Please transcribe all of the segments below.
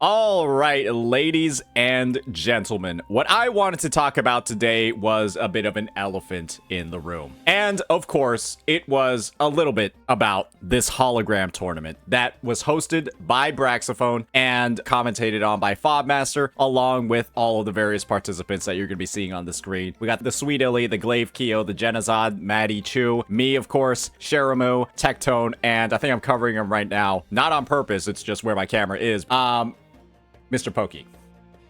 All right, ladies and gentlemen, what I wanted to talk about today was a bit of an elephant in the room. And of course, it was a little bit about this hologram tournament that was hosted by Braxophone and commentated on by Fobmaster, along with all of the various participants that you're going to be seeing on the screen. We got the Sweet Illy, the Glaive Keo, the Genazad, Maddie Chu, me, of course, Sharamu, Tectone, and I think I'm covering them right now. Not on purpose, it's just where my camera is. Mr. Pokey.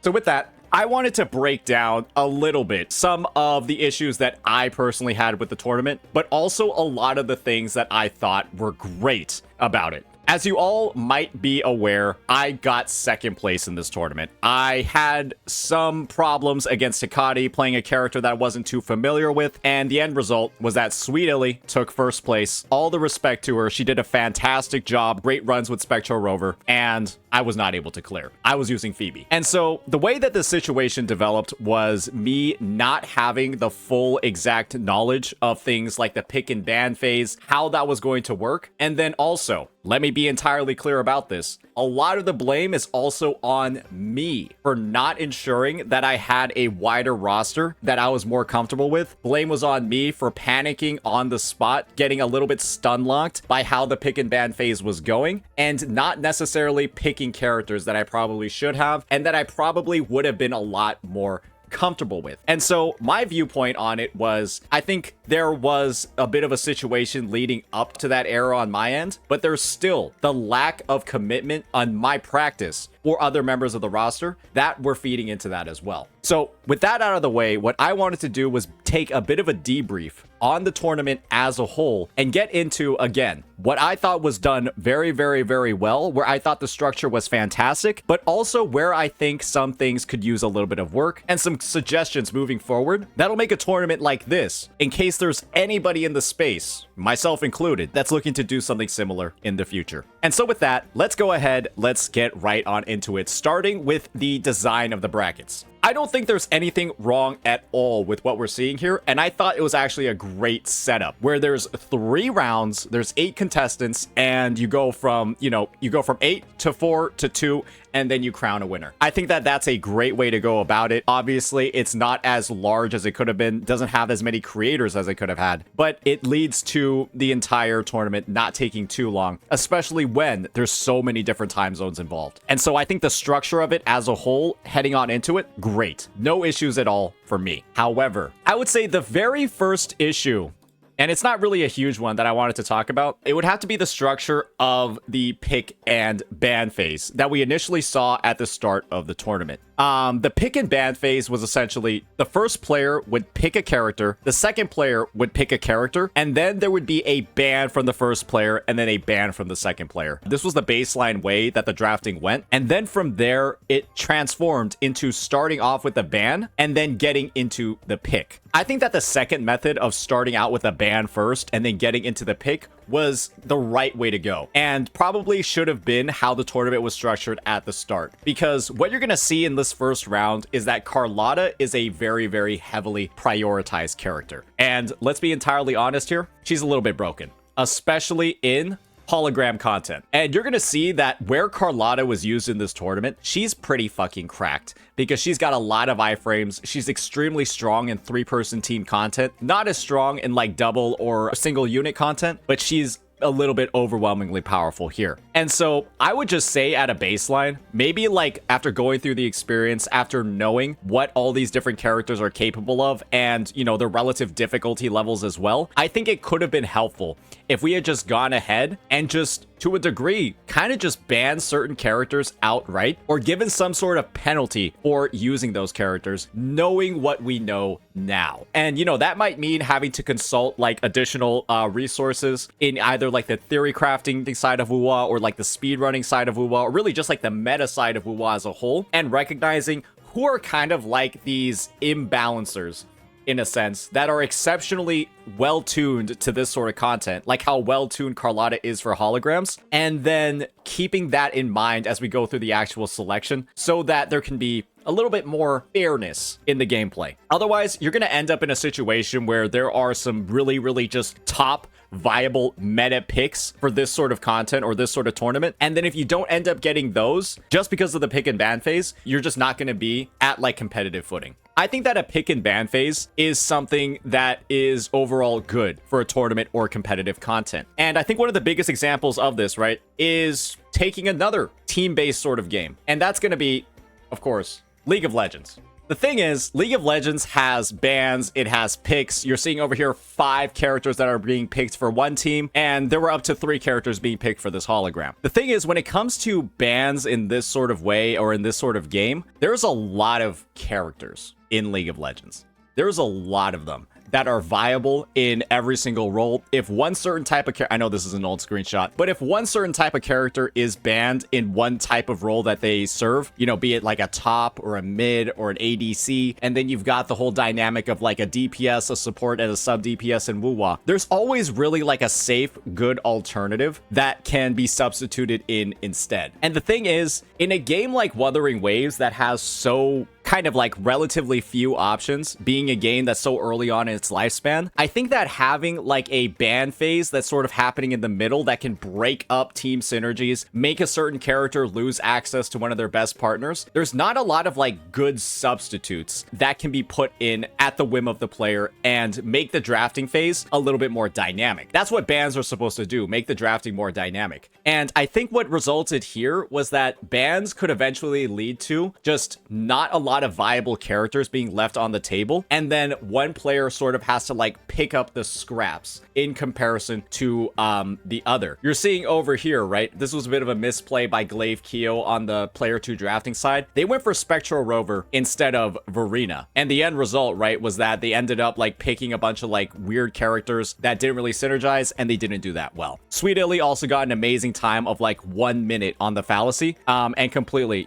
So with that, I wanted to break down a little bit some of the issues that I personally had with the tournament, but also a lot of the things that I thought were great about it. As you all might be aware, I got second place in this tournament. I had some problems against Hikari, playing a character that I wasn't too familiar with, and the end result was that Sweet Illy took first place. All the respect to her. She did a fantastic job, great runs with Spectro Rover, and I was not able to clear. I was using Phoebe. And so the way that the situation developed was me not having the full exact knowledge of things like the pick and ban phase, how that was going to work, and then also, let me be entirely clear about this. A lot of the blame is also on me for not ensuring that I had a wider roster that I was more comfortable with. Blame was on me for panicking on the spot, getting a little bit stun locked by how the pick and ban phase was going, and not necessarily picking characters that I probably should have, and that I probably would have been a lot more comfortable with. And so my viewpoint on it was, I think there was a bit of a situation leading up to that era on my end, but there's still the lack of commitment on my practice or other members of the roster that were feeding into that as well. So with that out of the way, what I wanted to do was take a bit of a debrief on the tournament as a whole and get into, again, what I thought was done very, very, very well, where I thought the structure was fantastic, but also where I think some things could use a little bit of work and some suggestions moving forward that'll make a tournament like this, in case there's anybody in the space, myself included, that's looking to do something similar in the future. And so with that, let's go ahead, let's get right on into it, starting with the design of the brackets. I don't think there's anything wrong at all with what we're seeing here, and I thought it was actually a great setup where there's 3 rounds, there's 8 contestants, and you go from 8 to 4 to 2, and then you crown a winner. I think that that's a great way to go about it. Obviously, it's not as large as it could have been, doesn't have as many creators as it could have had, but it leads to the entire tournament not taking too long, especially when there's so many different time zones involved. And so I think the structure of it as a whole, heading on into it, great. No issues at all for me. However, I would say the very first issue, and it's not really a huge one that I wanted to talk about, it would have to be the structure of the pick and ban phase that we initially saw at the start of the tournament. The pick and ban phase was essentially the first player would pick a character, the second player would pick a character, and then there would be a ban from the first player and then a ban from the second player. This was the baseline way that the drafting went. And then from there, it transformed into starting off with a ban and then getting into the pick. I think that the second method of starting out with a ban first and then getting into the pick was the right way to go, and probably should have been how the tournament was structured at the start. Because what you're going to see in this first round is that Carlotta is a very, very heavily prioritized character. And let's be entirely honest here, she's a little bit broken, especially in hologram content. And you're gonna see that where Carlotta was used in this tournament, she's pretty fucking cracked because she's got a lot of iframes. She's extremely strong in 3-person team content, not as strong in like double or single unit content, but she's a little bit overwhelmingly powerful here. And so I would just say at a baseline, maybe like after going through the experience, after knowing what all these different characters are capable of and, you know, their relative difficulty levels as well, I think it could have been helpful if we had just gone ahead and just, to a degree, kind of just banned certain characters outright or given some sort of penalty for using those characters, knowing what we know now. And, you know, that might mean having to consult like additional resources in either like the theory crafting side of WoWA or like the speedrunning side of WoWA, or really just like the meta side of WoWA as a whole, and recognizing who are kind of like these imbalancers in a sense, that are exceptionally well-tuned to this sort of content, like how well-tuned Carlotta is for holograms, and then keeping that in mind as we go through the actual selection so that there can be a little bit more fairness in the gameplay. Otherwise, you're going to end up in a situation where there are some really just top viable meta picks for this sort of content or this sort of tournament. And then if you don't end up getting those just because of the pick and ban phase, you're just not going to be at like competitive footing. I think that a pick and ban phase is something that is overall good for a tournament or competitive content. And I think one of the biggest examples of this, right, is taking another team-based sort of game. And that's going to be, of course, League of Legends. The thing is, League of Legends has bans, it has picks. You're seeing over here 5 characters that are being picked for one team, and there were up to 3 characters being picked for this hologram. The thing is, when it comes to bans in this sort of way or in this sort of game, there's a lot of characters in League of Legends. There's a lot of them that are viable in every single role. If one certain type of I know this is an old screenshot, but if one certain type of character is banned in one type of role that they serve, you know, be it like a top or a mid or an ADC, and then you've got the whole dynamic of like a DPS, a support, and a sub DPS and woo-wah, there's always really like a safe, good alternative that can be substituted in instead. And the thing is, in a game like Wuthering Waves that has so kind of like relatively few options, being a game that's so early on in its lifespan, I think that having like a ban phase that's sort of happening in the middle that can break up team synergies, make a certain character lose access to one of their best partners, there's not a lot of like good substitutes that can be put in at the whim of the player and make the drafting phase a little bit more dynamic. That's what bans are supposed to do, make the drafting more dynamic. And I think what resulted here was that bans could eventually lead to just not a lot of viable characters being left on the table, and then one player sort of has to like pick up the scraps in comparison to the other. You're seeing over here, right? This was a bit of a misplay by Glaive Keo on the player 2 drafting side. They went for Spectral Rover instead of Verena, and the end result, right, was that they ended up like picking a bunch of like weird characters that didn't really synergize, and they didn't do that well. Sweet Illy also got an amazing time of like 1 minute on the fallacy, and completely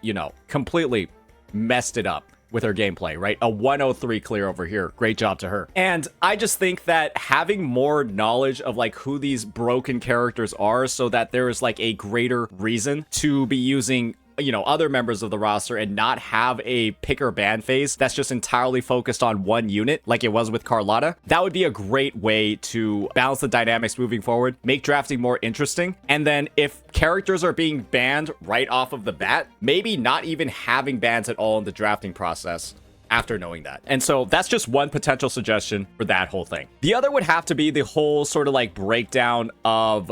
messed it up with her gameplay, right? A 103 clear over here. Great job to her. And I just think that having more knowledge of like who these broken characters are so that there is like a greater reason to be using, you know, other members of the roster and not have a pick or ban phase that's just entirely focused on one unit like it was with Carlotta, that would be a great way to balance the dynamics moving forward, make drafting more interesting. And then if characters are being banned right off of the bat, maybe not even having bans at all in the drafting process after knowing that. And so that's just one potential suggestion for that whole thing. The other would have to be the whole sort of like breakdown of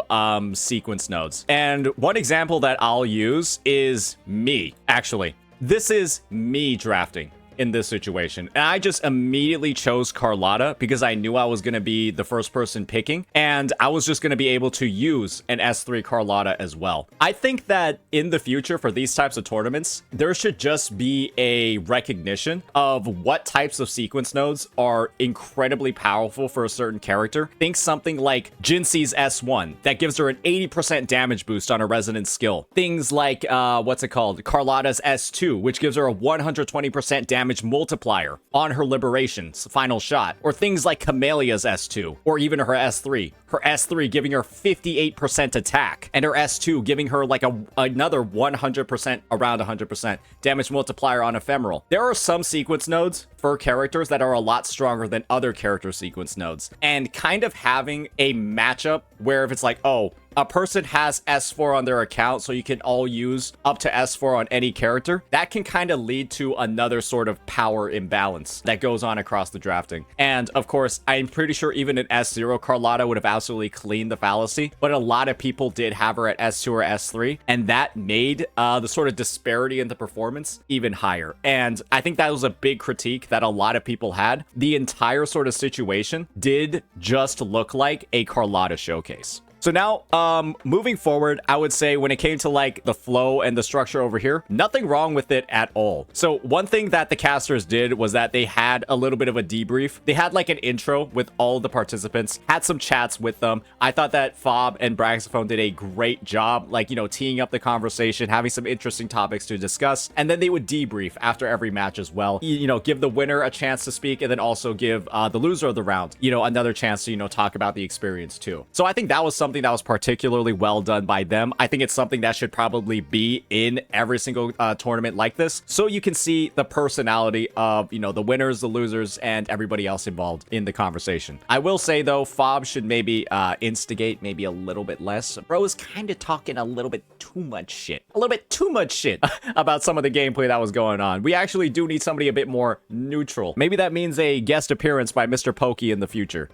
sequence nodes. And one example that I'll use is me. Actually, this is me drafting in this situation. And I just immediately chose Carlotta because I knew I was going to be the first person picking, and I was just going to be able to use an S3 Carlotta as well. I think that in the future for these types of tournaments, there should just be a recognition of what types of sequence nodes are incredibly powerful for a certain character. Think something like Jinxie's S1 that gives her an 80% damage boost on a resonance skill. Things like, Carlotta's S2, which gives her a 120% damage multiplier on her liberation's final shot, or things like Camelia's S2, or even her S3. Her S3 giving her 58% attack, and her S2 giving her like another 100%, around 100% damage multiplier on Ephemeral. There are some sequence nodes for characters that are a lot stronger than other character sequence nodes, and kind of having a matchup where if it's like, oh, a person has S4 on their account, so you can all use up to S4 on any character, that can kind of lead to another sort of power imbalance that goes on across the drafting. And of course, I'm pretty sure even an S0 Carlotta would have absolutely cleaned the fallacy, but a lot of people did have her at S2 or S3, and that made the sort of disparity in the performance even higher. And I think that was a big critique that a lot of people had. The entire sort of situation did just look like a Carlotta showcase. So now, moving forward, I would say when it came to like the flow and the structure over here, nothing wrong with it at all. So one thing that the casters did was that they had a little bit of a debrief. They had like an intro with all the participants, had some chats with them. I thought that Fob and Braxophone did a great job, like, you know, teeing up the conversation, having some interesting topics to discuss, and then they would debrief after every match as well. You know, give the winner a chance to speak, and then also give the loser of the round, you know, another chance to, you know, talk about the experience too. So I think that was something that was particularly well done by them. I think it's something that should probably be in every single tournament like this, so you can see the personality of, you know, the winners, the losers, and everybody else involved in the conversation. I will say though, Fob should maybe instigate maybe a little bit less. Bro is kind of talking a little bit too much shit. A little bit too much shit about some of the gameplay that was going on. We actually do need somebody a bit more neutral. Maybe that means a guest appearance by Mr. Pokey in the future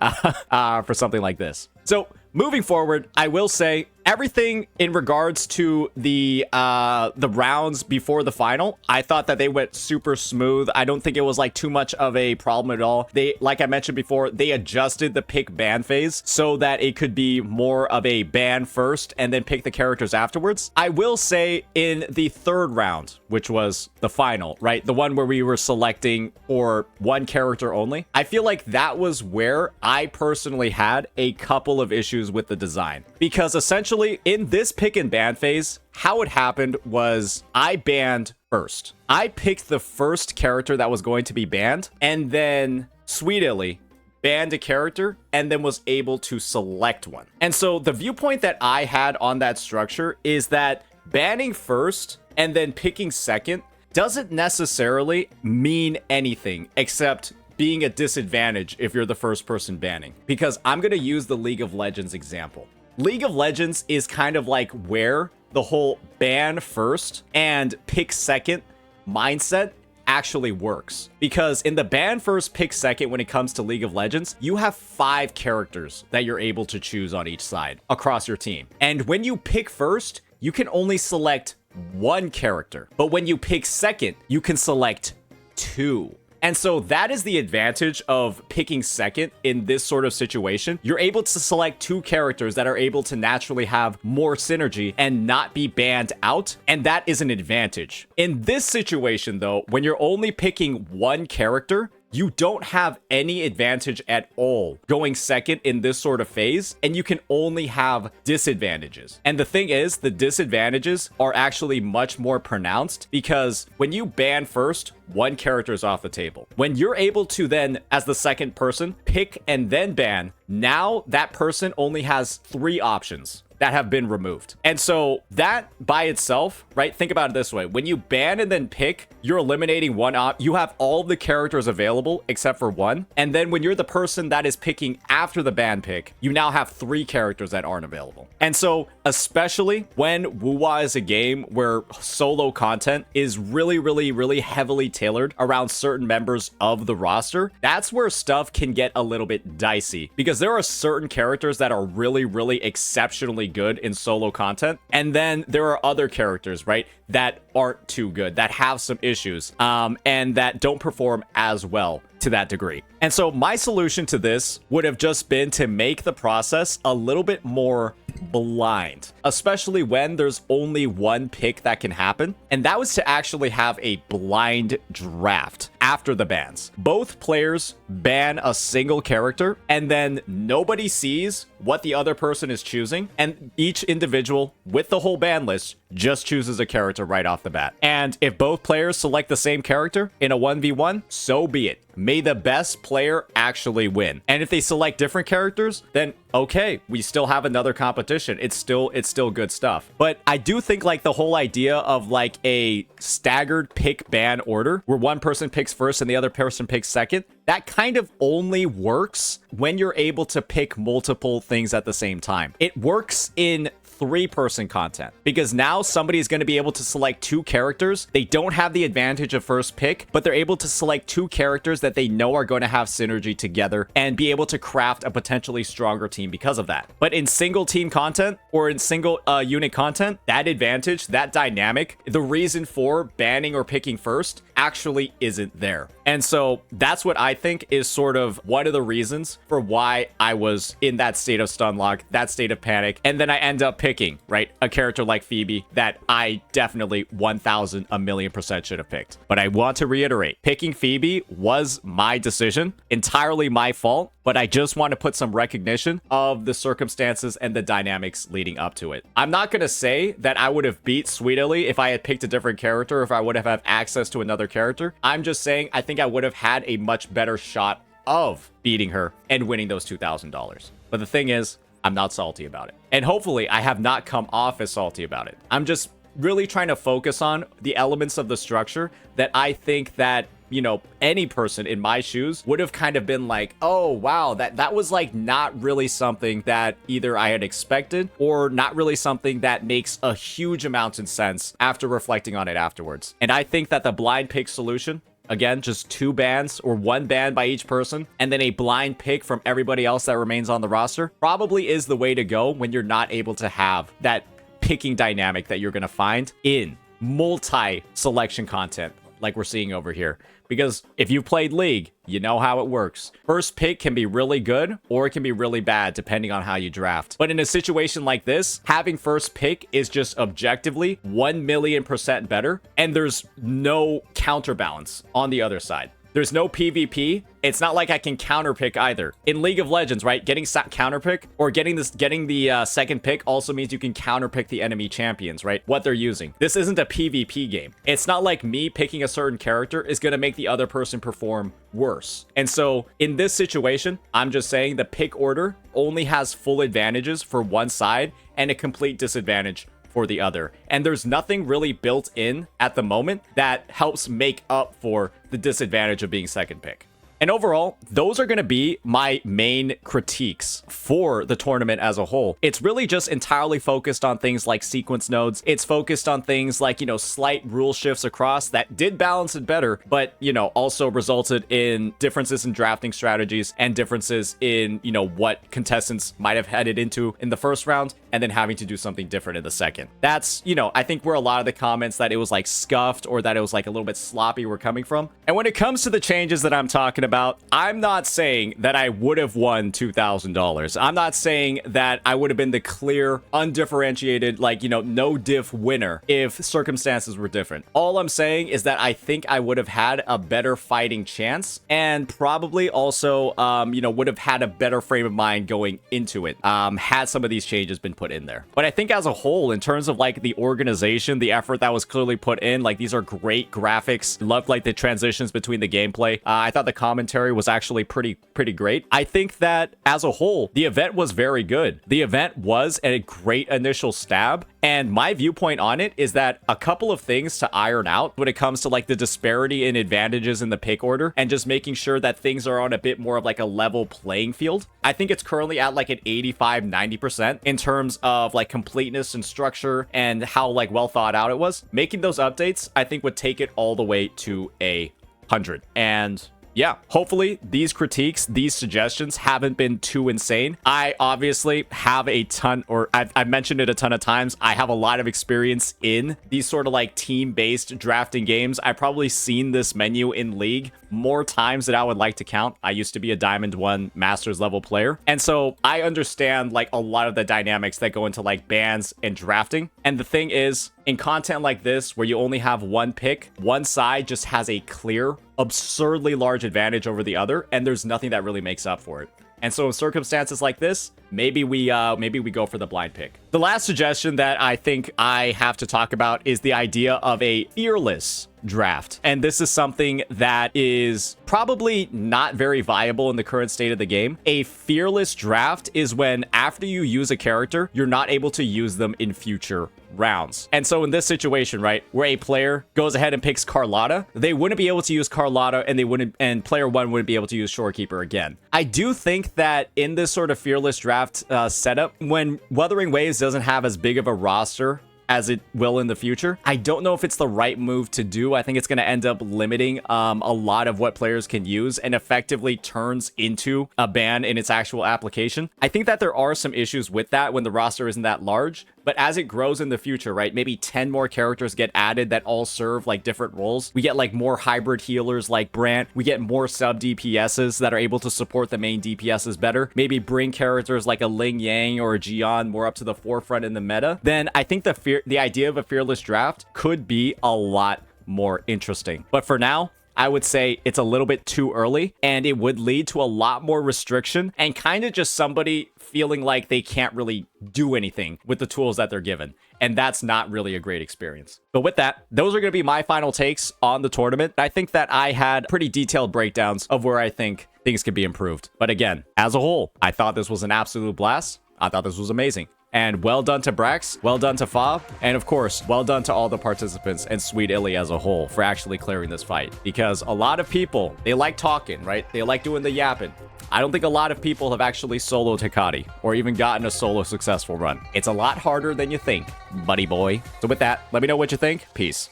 for something like this. So moving forward, I will say everything in regards to the rounds before the final, I thought that they went super smooth. I don't think it was like too much of a problem at all. They, like I mentioned before, they adjusted the pick ban phase so that it could be more of a ban first and then pick the characters afterwards. I will say in the third round, which was the final, right? The one where we were selecting for one character only. I feel like that was where I personally had a couple of issues with the design, because essentially in this pick and ban phase, how it happened was I banned first. I picked the first character that was going to be banned, and then Sweet Illy banned a character and then was able to select one. And so the viewpoint that I had on that structure is that banning first and then picking second doesn't necessarily mean anything except being a disadvantage if you're the first person banning. Because I'm going to use the League of Legends example. League of Legends is kind of like where the whole ban first and pick second mindset actually works. Because in the ban first, pick second, when it comes to League of Legends, you have 5 characters that you're able to choose on each side across your team. And when you pick first, you can only select 1 character. But when you pick second, you can select 2. And so that is the advantage of picking second in this sort of situation. You're able to select 2 characters that are able to naturally have more synergy and not be banned out. And that is an advantage. In this situation, though, when you're only picking 1 character, you don't have any advantage at all going second in this sort of phase, and you can only have disadvantages. And the thing is, the disadvantages are actually much more pronounced, because when you ban first, 1 character is off the table. When you're able to then, as the second person, pick and then ban, now that person only has 3 options that have been removed. And so that by itself, right? Think about it this way. When you ban and then pick, you're eliminating one you have all the characters available except for 1. And then when you're the person that is picking after the ban pick, you now have 3 characters that aren't available. And so especially when Wuwa is a game where solo content is really heavily tailored around certain members of the roster, that's where stuff can get a little bit dicey, because there are certain characters that are really exceptionally good in solo content, and then there are other characters, right, that aren't too good, that have some issues, and that don't perform as well to that degree. And so my solution to this would have just been to make the process a little bit more blind, especially when there's only 1 pick that can happen, and that was to actually have a blind draft after the bans. Both players ban a single character, and then nobody sees what the other person is choosing, and each individual with the whole ban list just chooses a character right off the bat. And if both players select the same character in a 1v1, so be it. May the best player actually win. And if they select different characters, then okay, we still have another competition. It's still good stuff. But I do think like the whole idea of like a staggered pick ban order where one person picks first and the other person picks second, that kind of only works when you're able to pick multiple things at the same time. It works in 3-person content, because now somebody is going to be able to select 2 characters. They don't have the advantage of first pick, but they're able to select 2 characters that they know are going to have synergy together and be able to craft a potentially stronger team because of that. But in single team content or in single unit content, that advantage, that dynamic, the reason for banning or picking first actually isn't there. And so that's what I think is sort of one of the reasons for why I was in that state of stun lock, that state of panic. And then I end up picking, right, a character like Phoebe that I definitely 1,000,000,000% should have picked. But I want to reiterate, picking Phoebe was my decision, entirely my fault, but I just want to put some recognition of the circumstances and the dynamics leading up to it. I'm not going to say that I would have beat Sweet Illy if I had picked a different character, if I would have had access to another character. I'm just saying I think I would have had a much better shot of beating her and winning those $2,000. But the thing is, I'm not salty about it. And hopefully I have not come off as salty about it. I'm just really trying to focus on the elements of the structure that I think that, you know, any person in my shoes would have kind of been like, oh, wow, that was like not really something that either I had expected or not really something that makes a huge amount of sense after reflecting on it afterwards. And I think that the blind pick solution, again, just 2 bans or 1 ban by each person, and then a blind pick from everybody else that remains on the roster, probably is the way to go when you're not able to have that picking dynamic that you're going to find in multi-selection content like we're seeing over here. Because if you've played League, you know how it works. First pick can be really good or it can be really bad depending on how you draft. But in a situation like this, having first pick is just objectively 1,000,000% better, and there's no counterbalance on the other side. There's no PvP. It's not like I can counterpick either. In League of Legends, right? Getting counterpick or getting the second pick also means you can counterpick the enemy champions, right? What they're using. This isn't a PvP game. It's not like me picking a certain character is going to make the other person perform worse. And so in this situation, I'm just saying the pick order only has full advantages for one side and a complete disadvantage for the other. And there's nothing really built in at the moment that helps make up for the disadvantage of being second pick. And overall, those are going to be my main critiques for the tournament as a whole. It's really just entirely focused on things like sequence nodes. It's focused on things like, you know, slight rule shifts across that did balance it better, but, you know, also resulted in differences in drafting strategies and differences in, you know, what contestants might have headed into in the first round and then having to do something different in the second. That's, you know, I think where a lot of the comments that it was like scuffed or that it was like a little bit sloppy were coming from. And when it comes to the changes that I'm talking about, I'm not saying that I would have won $2,000. I'm not saying that I would have been the clear, undifferentiated, like, you know, no diff winner if circumstances were different. All I'm saying is that I think I would have had a better fighting chance and probably also, you know, would have had a better frame of mind going into it, had some of these changes been put in there. But I think as a whole, in terms of like the organization, the effort that was clearly put in, like these are great graphics. Loved like the transitions between the gameplay. I thought the commentary was actually pretty great. I think that as a whole, the event was very good. The event was a great initial stab, and my viewpoint on it is that a couple of things to iron out when it comes to like the disparity in advantages in the pick order and just making sure that things are on a bit more of like a level playing field. I think it's currently at like an 85-90% in terms of like completeness and structure and how like well thought out it was. Making those updates, I think, would take it all the way to 100. And yeah, hopefully these critiques, these suggestions haven't been too insane. I obviously have a ton, or I've mentioned it a ton of times, I have a lot of experience in these sort of like team-based drafting games. I've probably seen this menu in League more times than I would like to count. I used to be a Diamond 1 Masters level player. And so I understand like a lot of the dynamics that go into like bans and drafting. And the thing is, in content like this, where you only have one pick, one side just has a clear, absurdly large advantage over the other, and there's nothing that really makes up for it. And so in circumstances like this, maybe we go for the blind pick. The last suggestion that I think I have to talk about is the idea of a fearless draft. And this is something that is probably not very viable in the current state of the game. A fearless draft is when after you use a character, you're not able to use them in future rounds. And so in this situation, right, where a player goes ahead and picks Carlotta, they wouldn't be able to use Carlotta, and player 1 wouldn't be able to use Shorekeeper again. I do think that in this sort of fearless draft setup, when Wuthering Waves doesn't have as big of a roster as it will in the future, I don't know if it's the right move to do. I think it's going to end up limiting a lot of what players can use and effectively turns into a ban in its actual application. I think that there are some issues with that when the roster isn't that large, but as it grows in the future, right, maybe 10 more characters get added that all serve like different roles. We get like more hybrid healers like Brant. We get more sub DPSs that are able to support the main DPSs better. Maybe bring characters like a Ling Yang or a Jian more up to the forefront in the meta. Then I think the idea of a fearless draft could be a lot more interesting. But for now, I would say it's a little bit too early, and it would lead to a lot more restriction and kind of just somebody feeling like they can't really do anything with the tools that they're given. And that's not really a great experience. But with that, those are going to be my final takes on the tournament. I think that I had pretty detailed breakdowns of where I think things could be improved. But again, as a whole, I thought this was an absolute blast. I thought this was amazing. And well done to Brax, well done to Fob, and of course, well done to all the participants and Sweet Illy as a whole for actually clearing this fight. Because a lot of people, they like talking, right? They like doing the yapping. I don't think a lot of people have actually soloed Hikari or even gotten a solo successful run. It's a lot harder than you think, buddy boy. So with that, let me know what you think. Peace.